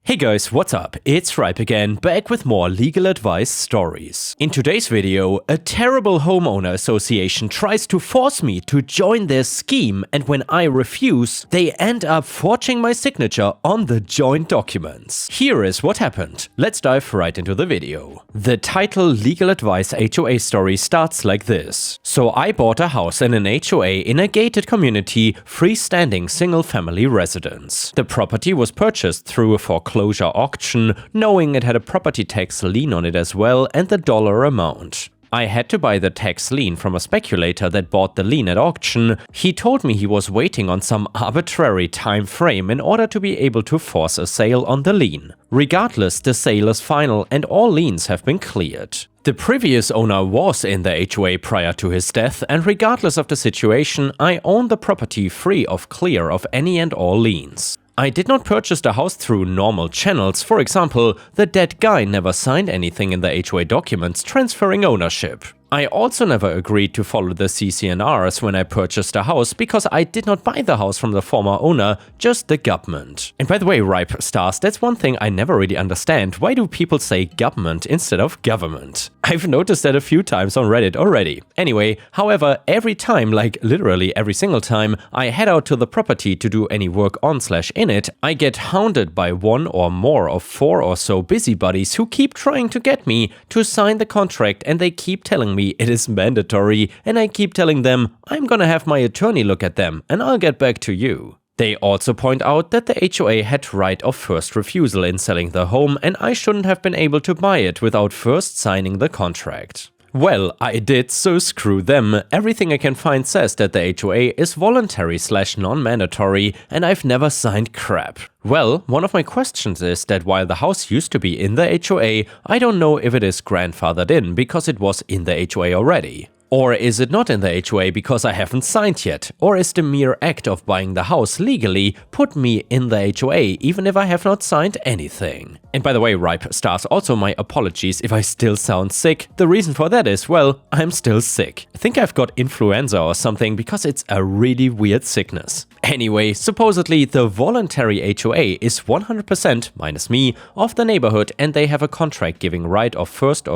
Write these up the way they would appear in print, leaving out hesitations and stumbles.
Hey guys, what's up? It's Ripe again, back with more legal advice stories. In today's video, a terrible homeowner association tries to force me to join their scheme, and when I refuse, they end up forging my signature on the joint documents. Here is what happened. Let's dive right into the video. The title Legal Advice HOA story starts like this. So I bought a house in an HOA in a gated community, freestanding single-family residence. The property was purchased through a foreclosure auction, knowing it had a property tax lien on it as well and the dollar amount. I had to buy the tax lien from a speculator that bought the lien at auction. He told me he was waiting on some arbitrary time frame in order to be able to force a sale on the lien. Regardless, the sale is final and all liens have been cleared. The previous owner was in the HOA prior to his death, and regardless of the situation, I own the property free of clear of any and all liens. I did not purchase the house through normal channels. For example, the dead guy never signed anything in the HOA documents transferring ownership. I also never agreed to follow the CC&Rs when I purchased the house because I did not buy the house from the former owner, just the government. And by the way, Ripe Stars, that's one thing I never really understand. Why do people say government instead of government? I've noticed that a few times on Reddit already. Anyway, however, every time, like literally every single time, I head out to the property to do any work on/in it, I get hounded by one or more of 4 or so busybodies who keep trying to get me to sign the contract, and they keep telling me it is mandatory, and I keep telling them I'm gonna have my attorney look at them and I'll get back to you. They also point out that the HOA had right of first refusal in selling the home and I shouldn't have been able to buy it without first signing the contract. Well, I did, so screw them. Everything I can find says that the HOA is voluntary/non-mandatory and I've never signed crap. Well, one of my questions is that while the house used to be in the HOA, I don't know if it is grandfathered in because it was in the HOA already. Or is it not in the HOA because I haven't signed yet? Or is the mere act of buying the house legally put me in the HOA even if I have not signed anything? And by the way, Ripe Stars, also my apologies if I still sound sick. The reason for that is, well, I'm still sick. I think I've got influenza or something because it's a really weird sickness. Anyway, supposedly the voluntary HOA is 100% minus me of the neighborhood, and they have a contract giving right of first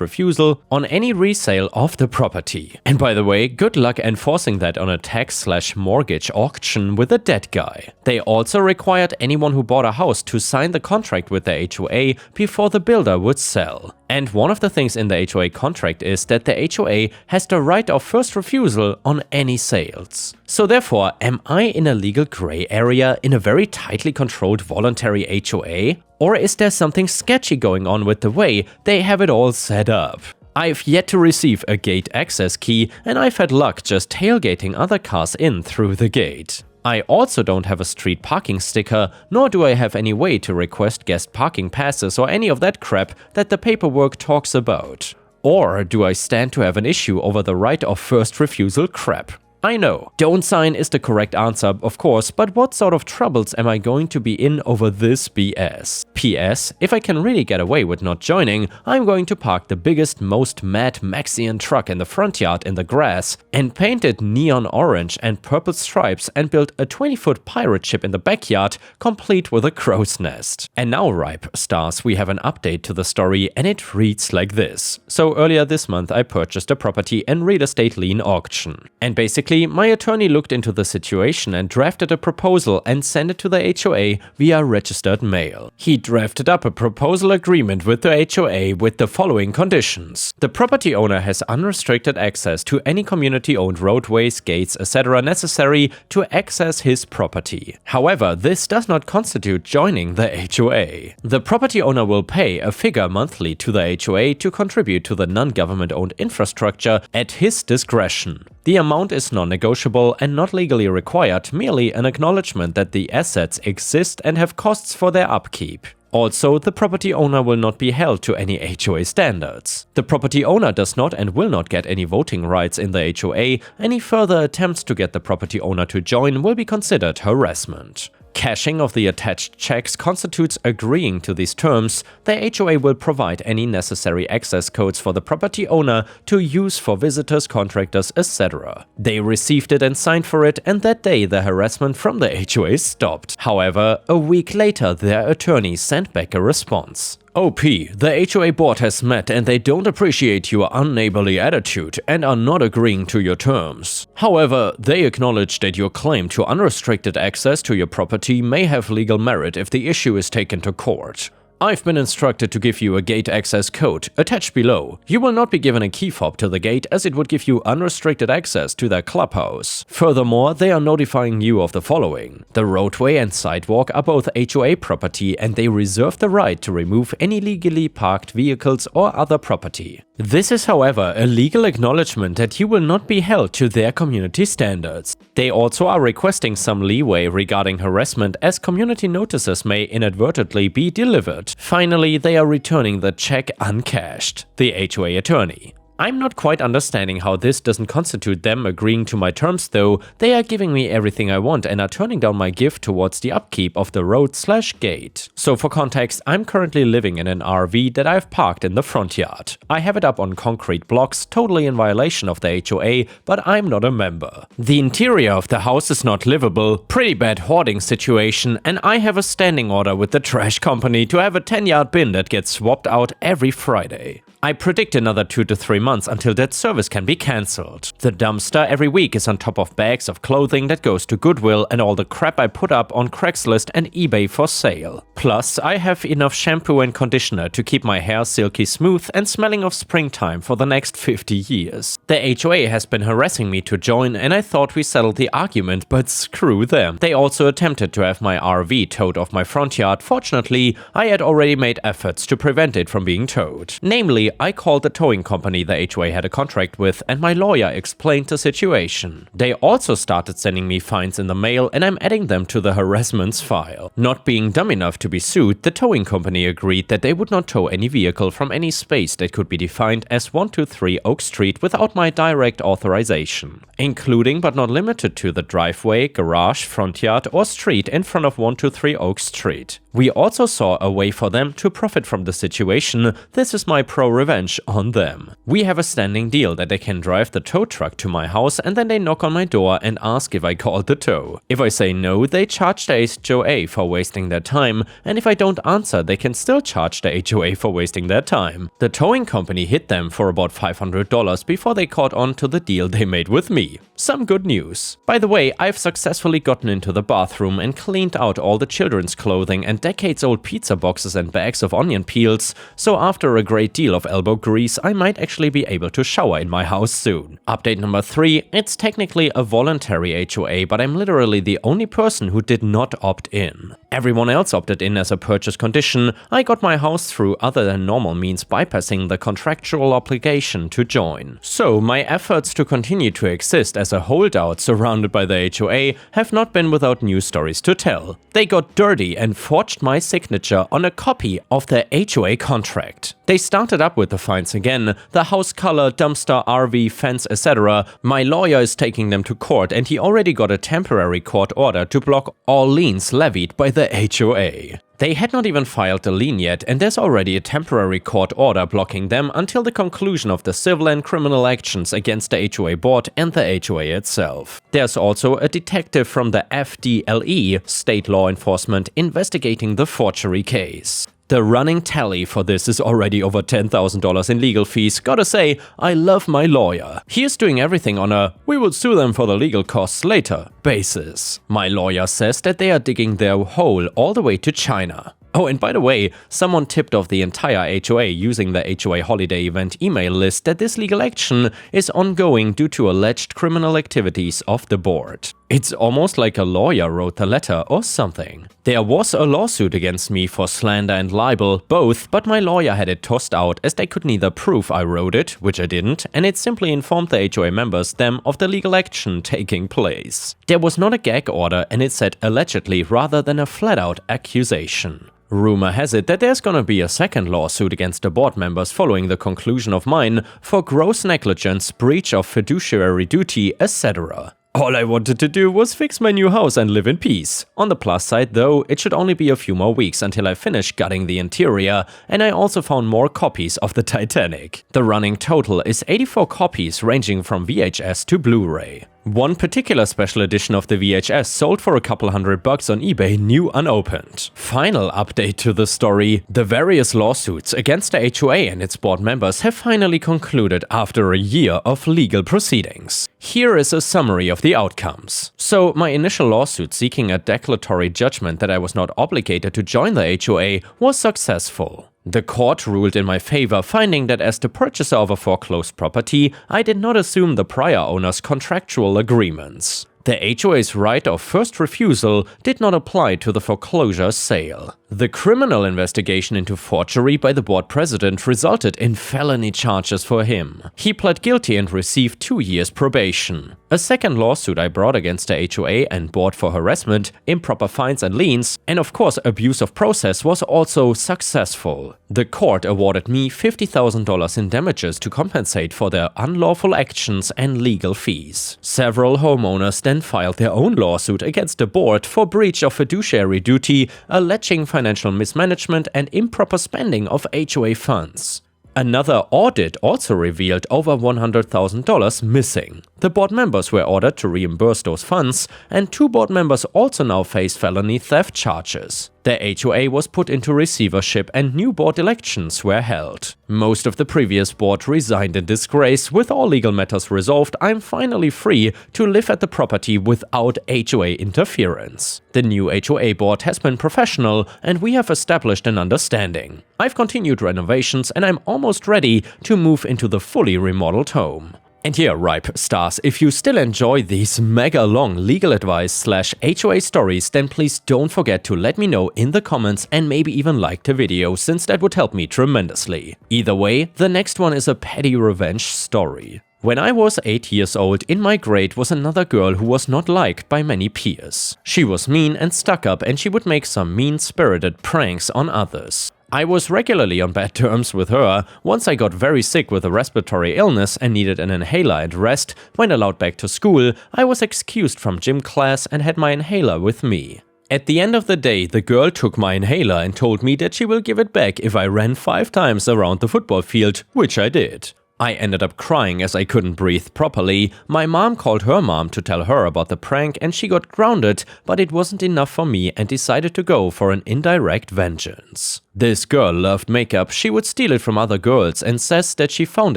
refusal on any resale of the property. And by the way, good luck enforcing that on a tax/mortgage auction with a dead guy. They also required anyone who bought a house to sign the contract with the HOA before the builder would sell. And one of the things in the HOA contract is that the HOA has the right of first refusal on any sales. So therefore, am I in a legal gray area in a very tightly controlled voluntary HOA? Or is there something sketchy going on with the way they have it all set up? I've yet to receive a gate access key, and I've had luck just tailgating other cars in through the gate. I also don't have a street parking sticker, nor do I have any way to request guest parking passes or any of that crap that the paperwork talks about. Or do I stand to have an issue over the right of first refusal crap? I know, don't sign is the correct answer, of course, but what sort of troubles am I going to be in over this BS? PS, if I can really get away with not joining, I'm going to park the biggest, most Mad Maxian truck in the front yard in the grass and paint it neon orange and purple stripes and build a 20-foot pirate ship in the backyard, complete with a crow's nest. And now, Ripe Stars, we have an update to the story, and it reads like this. So earlier this month I purchased a property and real estate lien auction. And basically, my attorney looked into the situation and drafted a proposal and sent it to the HOA via registered mail. He drafted up a proposal agreement with the HOA with the following conditions. The property owner has unrestricted access to any community-owned roadways, gates, etc. necessary to access his property. However, this does not constitute joining the HOA. The property owner will pay a figure monthly to the HOA to contribute to the non-government-owned infrastructure at his discretion. The amount is non-negotiable and not legally required, merely an acknowledgement that the assets exist and have costs for their upkeep. Also, the property owner will not be held to any HOA standards. The property owner does not and will not get any voting rights in the HOA. Any further attempts to get the property owner to join will be considered harassment. Cashing of the attached checks constitutes agreeing to these terms. The HOA will provide any necessary access codes for the property owner to use for visitors, contractors, etc. They received it and signed for it, and that day the harassment from the HOA stopped. However, a week later their attorney sent back a response. OP, the HOA board has met and they don't appreciate your unneighborly attitude and are not agreeing to your terms. However, they acknowledge that your claim to unrestricted access to your property may have legal merit if the issue is taken to court. I've been instructed to give you a gate access code, attached below. You will not be given a key fob to the gate as it would give you unrestricted access to their clubhouse. Furthermore, they are notifying you of the following. The roadway and sidewalk are both HOA property and they reserve the right to remove any legally parked vehicles or other property. This is, however, a legal acknowledgement that you will not be held to their community standards. They also are requesting some leeway regarding harassment as community notices may inadvertently be delivered. Finally, they are returning the check uncashed. The HOA attorney. I'm not quite understanding how this doesn't constitute them agreeing to my terms though. They are giving me everything I want and are turning down my gift towards the upkeep of the road/gate. So for context, I'm currently living in an RV that I've parked in the front yard. I have it up on concrete blocks, totally in violation of the HOA, but I'm not a member. The interior of the house is not livable, pretty bad hoarding situation, and I have a standing order with the trash company to have a 10-yard bin that gets swapped out every Friday. I predict another 2 to 3 months until that service can be cancelled. The dumpster every week is on top of bags of clothing that goes to Goodwill and all the crap I put up on Craigslist and eBay for sale. Plus, I have enough shampoo and conditioner to keep my hair silky smooth and smelling of springtime for the next 50 years. The HOA has been harassing me to join and I thought we settled the argument, but screw them. They also attempted to have my RV towed off my front yard. Fortunately, I had already made efforts to prevent it from being towed. Namely, I called the towing company the HOA had a contract with and my lawyer explained the situation. They also started sending me fines in the mail and I'm adding them to the harassments file. Not being dumb enough to be sued, the towing company agreed that they would not tow any vehicle from any space that could be defined as 123 Oak Street without my direct authorization, including but not limited to the driveway, garage, front yard or street in front of 123 Oak Street. We also saw a way for them to profit from the situation. This is my pro-revenge on them. We have a standing deal that they can drive the tow truck to my house and then they knock on my door and ask if I called the tow. If I say no, they charge the HOA for wasting their time, and if I don't answer, they can still charge the HOA for wasting their time. The towing company hit them for about $500 before they caught on to the deal they made with me. Some good news. By the way, I've successfully gotten into the bathroom and cleaned out all the children's clothing and decades-old pizza boxes and bags of onion peels, so after a great deal of elbow grease, I might actually be able to shower in my house soon. Update number 3, it's technically a voluntary HOA, but I'm literally the only person who did not opt in. Everyone else opted in as a purchase condition. I got my house through other than normal means, bypassing the contractual obligation to join. So my efforts to continue to exist as a holdout surrounded by the HOA have not been without news stories to tell. They got dirty and forged my signature on a copy of the HOA contract. They started up with the fines again, the house color, dumpster, RV, fence, etc. My lawyer is taking them to court and he already got a temporary court order to block all liens levied by the HOA. They had not even filed a lien yet and there's already a temporary court order blocking them until the conclusion of the civil and criminal actions against the HOA board and the HOA itself. There's also a detective from the FDLE, State Law Enforcement, investigating the forgery case. The running tally for this is already over $10,000 in legal fees. Gotta say, I love my lawyer. He is doing everything on a "we will sue them for the legal costs later" basis. My lawyer says that they are digging their hole all the way to China. Oh, and by the way, someone tipped off the entire HOA using the HOA holiday event email list that this legal action is ongoing due to alleged criminal activities of the board. It's almost like a lawyer wrote the letter or something. There was a lawsuit against me for slander and libel, both, but my lawyer had it tossed out as they could neither prove I wrote it, which I didn't, and it simply informed the HOA members them of the legal action taking place. There was not a gag order and it said allegedly rather than a flat-out accusation. Rumor has it that there's gonna be a second lawsuit against the board members following the conclusion of mine for gross negligence, breach of fiduciary duty, etc. All I wanted to do was fix my new house and live in peace. On the plus side though, it should only be a few more weeks until I finish gutting the interior, and I also found more copies of the Titanic. The running total is 84 copies ranging from VHS to Blu-ray. One particular special edition of the VHS sold for a couple $100 on eBay new unopened. Final update to the story: the various lawsuits against the HOA and its board members have finally concluded after a year of legal proceedings. Here is a summary of the outcomes. So, my initial lawsuit seeking a declaratory judgment that I was not obligated to join the HOA was successful. The court ruled in my favor, finding that as the purchaser of a foreclosed property, I did not assume the prior owner's contractual agreements. The HOA's right of first refusal did not apply to the foreclosure sale. The criminal investigation into forgery by the board president resulted in felony charges for him. He pled guilty and received 2 years probation. A second lawsuit I brought against the HOA and board for harassment, improper fines and liens, and of course abuse of process was also successful. The court awarded me $50,000 in damages to compensate for their unlawful actions and legal fees. Several homeowners then filed their own lawsuit against the board for breach of fiduciary duty, alleging financial mismanagement and improper spending of HOA funds. Another audit also revealed over $100,000 missing. The board members were ordered to reimburse those funds, and 2 board members also now face felony theft charges. The HOA was put into receivership and new board elections were held. Most of the previous board resigned in disgrace. With all legal matters resolved, I'm finally free to live at the property without HOA interference. The new HOA board has been professional and we have established an understanding. I've continued renovations and I'm almost ready to move into the fully remodeled home. And here, ripe stars, if you still enjoy these mega long legal advice / HOA stories, then please don't forget to let me know in the comments and maybe even like the video, since that would help me tremendously. Either way, the next one is a petty revenge story. When I was 8 years old, in my grade was another girl who was not liked by many peers. She was mean and stuck up, and she would make some mean-spirited pranks on others. I was regularly on bad terms with her. Once I got very sick with a respiratory illness and needed an inhaler and rest. When allowed back to school, I was excused from gym class and had my inhaler with me. At the end of the day, the girl took my inhaler and told me that she will give it back if I ran 5 times around the football field, which I did. I ended up crying as I couldn't breathe properly. My mom called her mom to tell her about the prank and she got grounded, but it wasn't enough for me and decided to go for an indirect vengeance. This girl loved makeup. She would steal it from other girls and says that she found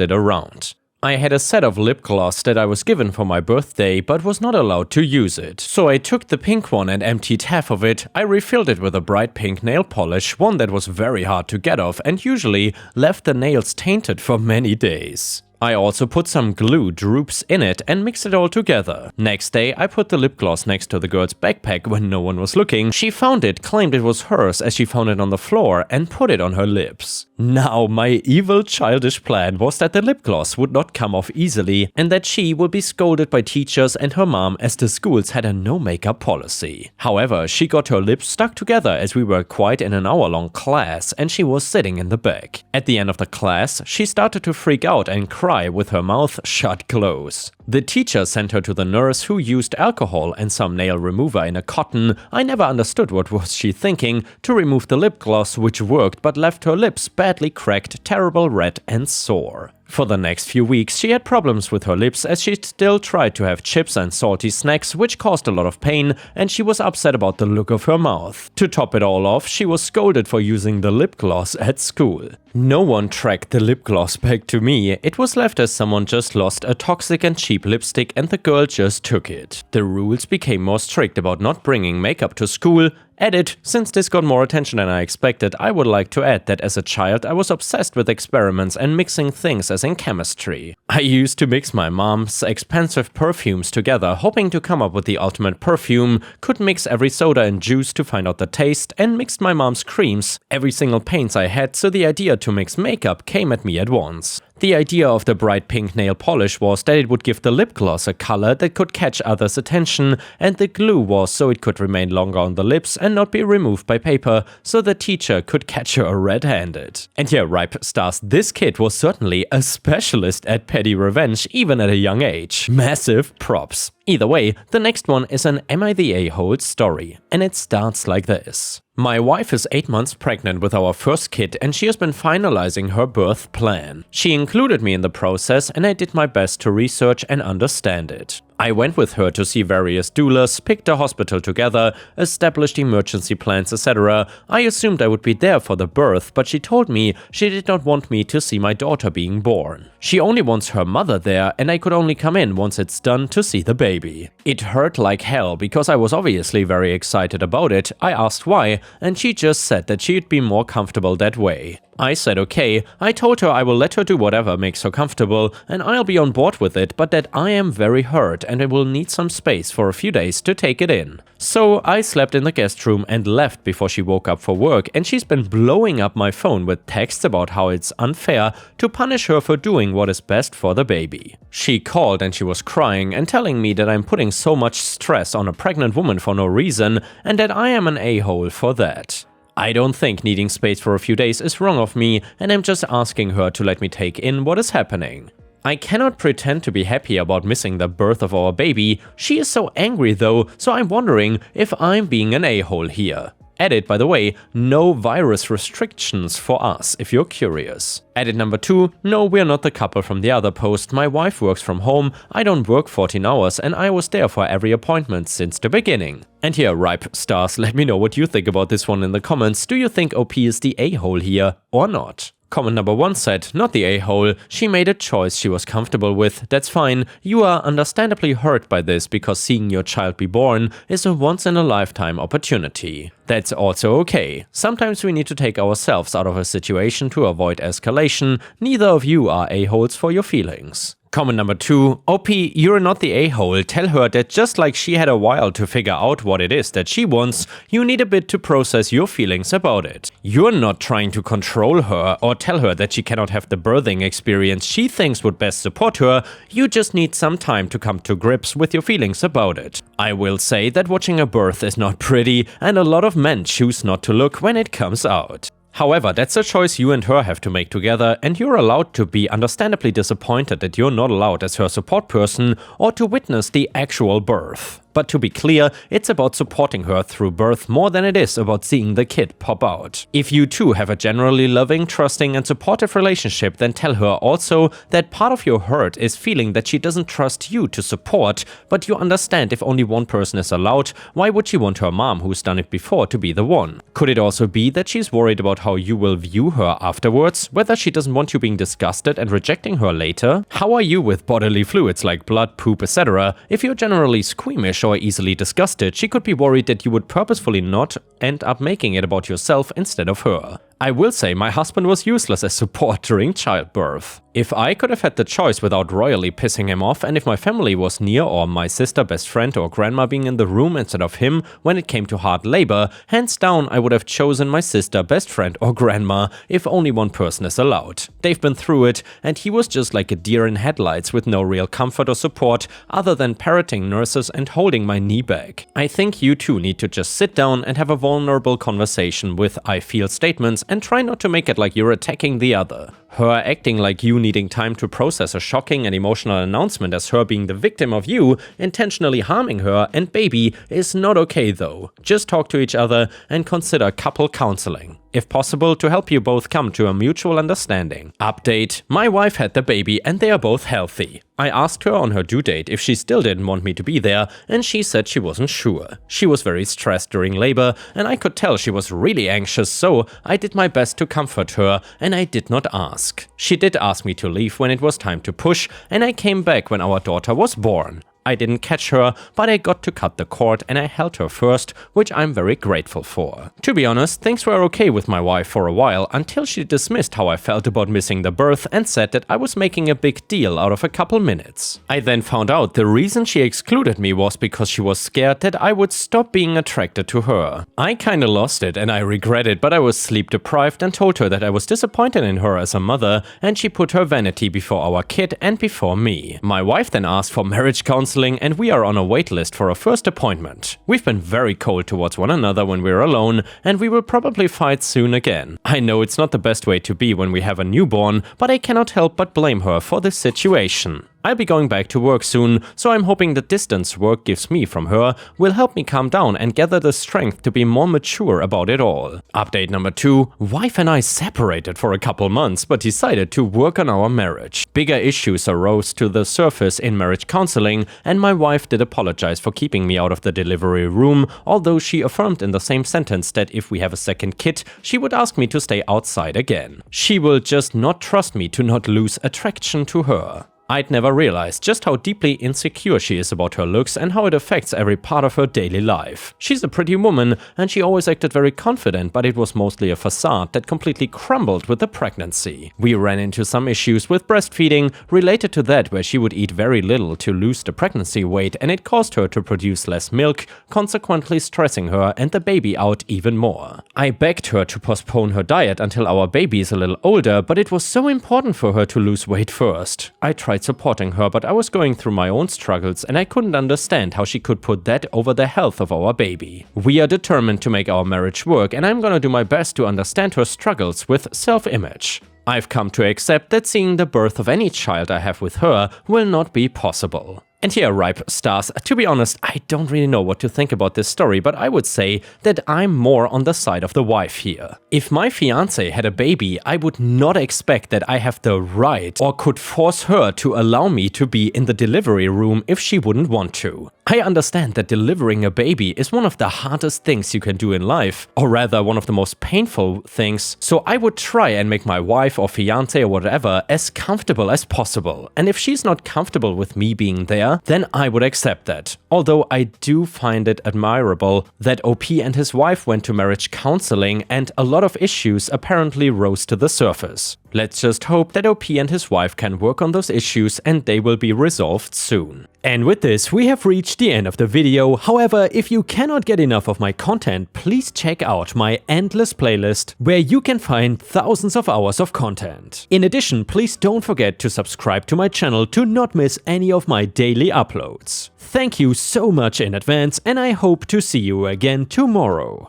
it around. I had a set of lip gloss that I was given for my birthday but was not allowed to use it. So I took the pink one and emptied half of it. I refilled it with a bright pink nail polish, one that was very hard to get off and usually left the nails tainted for many days. I also put some glue droops in it and mixed it all together. Next day, I put the lip gloss next to the girl's backpack when no one was looking. She found it, claimed it was hers as she found it on the floor, and put it on her lips. Now, my evil childish plan was that the lip gloss would not come off easily and that she would be scolded by teachers and her mom as the schools had a no makeup policy. However, she got her lips stuck together as we were quite in an hour-long class and she was sitting in the back. At the end of the class, she started to freak out and cry with her mouth shut close. The teacher sent her to the nurse, who used alcohol and some nail remover in a cotton. I never understood what was she thinking, to remove the lip gloss, which worked but left her lips badly cracked, terrible red and sore. For the next few weeks, she had problems with her lips as she still tried to have chips and salty snacks, which caused a lot of pain, and she was upset about the look of her mouth. To top it all off, she was scolded for using the lip gloss at school. No one tracked the lip gloss back to me. It was left as someone just lost a toxic and cheap lipstick and the girl just took it. The rules became more strict about not bringing makeup to school. Edit: since this got more attention than I expected, I would like to add that as a child I was obsessed with experiments and mixing things, as in chemistry. I used to mix my mom's expensive perfumes together, hoping to come up with the ultimate perfume, could mix every soda and juice to find out the taste, and mixed my mom's creams, every single paints I had, so the idea to mix makeup came at me at once. The idea of the bright pink nail polish was that it would give the lip gloss a color that could catch others' attention, and the glue was so it could remain longer on the lips and not be removed by paper, so the teacher could catch her red-handed. And yeah, ripe stars, this kid was certainly a specialist at petty revenge even at a young age. Massive props. Either way, the next one is an Am I the A-hole story, and it starts like this. My wife is 8 months pregnant with our first kid and she has been finalizing her birth plan. She included me in the process and I did my best to research and understand it. I went with her to see various doulas, picked a hospital together, established emergency plans, etc. I assumed I would be there for the birth, but she told me she did not want me to see my daughter being born. She only wants her mother there and I could only come in once it's done to see the baby. It hurt like hell because I was obviously very excited about it. I asked why, and she just said that she'd be more comfortable that way. I said okay, I told her I will let her do whatever makes her comfortable and I'll be on board with it, but that I am very hurt and I will need some space for a few days to take it in. So I slept in the guest room and left before she woke up for work, and she's been blowing up my phone with texts about how it's unfair to punish her for doing what is best for the baby. She called and she was crying and telling me that I'm putting so much stress on a pregnant woman for no reason and that I am an a-hole for that. I don't think needing space for a few days is wrong of me, and I'm just asking her to let me take in what is happening. I cannot pretend to be happy about missing the birth of our baby. She is so angry though, so I'm wondering if I'm being an a-hole here. Edit, by the way, no virus restrictions for us, if you're curious. Edit number 2, no, we're not the couple from the other post. My wife works from home, I don't work 14 hours, and I was there for every appointment since the beginning. And here, ripe stars, let me know what you think about this one in the comments. Do you think OP is the a-hole here, or not? Comment number 1 said, not the a-hole, she made a choice she was comfortable with, that's fine. You are understandably hurt by this because seeing your child be born is a once-in-a-lifetime opportunity. That's also okay. Sometimes we need to take ourselves out of a situation to avoid escalation. Neither of you are a-holes for your feelings. Comment number 2, OP, you're not the a-hole. Tell her that just like she had a while to figure out what it is that she wants, you need a bit to process your feelings about it. You're not trying to control her or tell her that she cannot have the birthing experience she thinks would best support her. You just need some time to come to grips with your feelings about it. I will say that watching a birth is not pretty, and a lot of men choose not to look when it comes out. However, that's a choice you and her have to make together, and you're allowed to be understandably disappointed that you're not allowed as her support person or to witness the actual birth. But to be clear, it's about supporting her through birth more than it is about seeing the kid pop out. If you two have a generally loving, trusting and supportive relationship, then tell her also that part of your hurt is feeling that she doesn't trust you to support, but you understand if only one person is allowed, why would she want her mom, who's done it before, to be the one? Could it also be that she's worried about how you will view her afterwards, whether she doesn't want you being disgusted and rejecting her later? How are you with bodily fluids like blood, poop, etc.? If you're generally squeamish or easily disgusted, she could be worried that you would purposefully not end up making it about yourself instead of her. I will say my husband was useless as support during childbirth. If I could have had the choice without royally pissing him off, and if my family was near or my sister, best friend or grandma being in the room instead of him when it came to hard labor, hands down I would have chosen my sister, best friend or grandma if only one person is allowed. They've been through it and he was just like a deer in headlights with no real comfort or support other than parroting nurses and holding my knee back. I think you two need to just sit down and have a vulnerable conversation with I feel statements and try not to make it like you're attacking the other. Her acting like you needing time to process a shocking and emotional announcement as her being the victim of you intentionally harming her and baby is not okay though. Just talk to each other and consider couple counseling, if possible, to help you both come to a mutual understanding. Update: my wife had the baby and they are both healthy. I asked her on her due date if she still didn't want me to be there, and she said she wasn't sure. She was very stressed during labor, and I could tell she was really anxious, so I did my best to comfort her, and I did not ask. She did ask me to leave when it was time to push, and I came back when our daughter was born. I didn't catch her, but I got to cut the cord and I held her first, which I'm very grateful for. To be honest, things were okay with my wife for a while until she dismissed how I felt about missing the birth and said that I was making a big deal out of a couple minutes. I then found out the reason she excluded me was because she was scared that I would stop being attracted to her. I kinda lost it and I regret it, but I was sleep deprived and told her that I was disappointed in her as a mother, and she put her vanity before our kid and before me. My wife then asked for marriage counseling, and we are on a wait list for a first appointment. We've been very cold towards one another when we're alone, and we will probably fight soon again. I know it's not the best way to be when we have a newborn, but I cannot help but blame her for this situation. I'll be going back to work soon, so I'm hoping the distance work gives me from her will help me calm down and gather the strength to be more mature about it all. Update number 2. Wife and I separated for a couple months but decided to work on our marriage. Bigger issues arose to the surface in marriage counseling, and my wife did apologize for keeping me out of the delivery room, although she affirmed in the same sentence that if we have a second kid, she would ask me to stay outside again. She will just not trust me to not lose attraction to her. I'd never realized just how deeply insecure she is about her looks and how it affects every part of her daily life. She's a pretty woman and she always acted very confident, but it was mostly a facade that completely crumbled with the pregnancy. We ran into some issues with breastfeeding related to that, where she would eat very little to lose the pregnancy weight, and it caused her to produce less milk, consequently stressing her and the baby out even more. I begged her to postpone her diet until our baby is a little older, but it was so important for her to lose weight first. I tried supporting her, but I was going through my own struggles and I couldn't understand how she could put that over the health of our baby. We are determined to make our marriage work, and I'm gonna do my best to understand her struggles with self-image. I've come to accept that seeing the birth of any child I have with her will not be possible. And here, ripe stars, to be honest, I don't really know what to think about this story, but I would say that I'm more on the side of the wife here. If my fiancé had a baby, I would not expect that I have the right or could force her to allow me to be in the delivery room if she wouldn't want to. I understand that delivering a baby is one of the hardest things you can do in life, or rather one of the most painful things, so I would try and make my wife or fiancé or whatever as comfortable as possible. And if she's not comfortable with me being there, then I would accept that. Although I do find it admirable that OP and his wife went to marriage counseling and a lot of issues apparently rose to the surface. Let's just hope that OP and his wife can work on those issues and they will be resolved soon. And with this, we have reached the end of the video. However, if you cannot get enough of my content, please check out my endless playlist where you can find thousands of hours of content. In addition, please don't forget to subscribe to my channel to not miss any of my daily uploads. Thank you so much in advance, and I hope to see you again tomorrow.